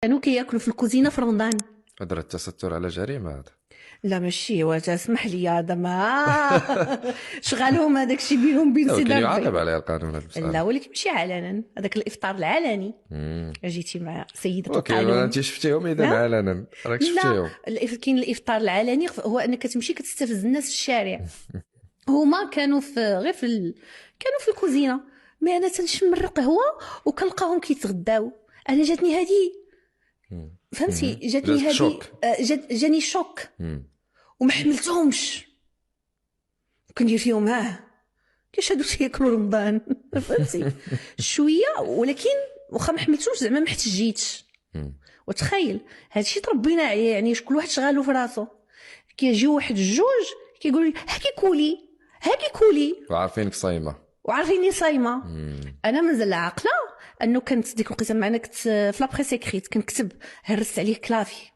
كانوا كياكلوا في الكوزينه في رمضان. هضره التستر على جريمه هذا. لا ماشي هو، اسمح لي هذا ما شغالهم هذاك الشيء بينهم بين سيدي كان ربي. يعاقب عليه القانون هذا بصح. لا ولكن ماشي علنا، هذاك الافطار العلني. جيتي مع سيدة اوكي القانون. انت شفتيهم اذا علنا راك شفتيهم. لا كاين الافطار العلني هو انك تمشي كتستفز الناس في الشارع. هما كانوا غير كانوا في الكوزينه، مي انا تنشم القهوه وكنلقاهم كيتغداو. انا جاتني هذه، فهمتي، جاتني هذه، جاني شوك وما حملتهمش. كندير فيهم كيفاش هادو تياكلوا رمضان فهمتي شويه، ولكن واخا ما حملتهمش زعما ما احتجيتش. وتخيل هادشي تربينا عليه، يعني كل واحد شغالو في راسو. كيجيو واحد جوج كيقولوا لي هاكي كولي وعارفينك صايمه وعارفيني صايمه. انا مازال عاقله انه كنت ديك الوقيته معنا كنت في لابريس اكريت كنكتب، هرست عليه كلافي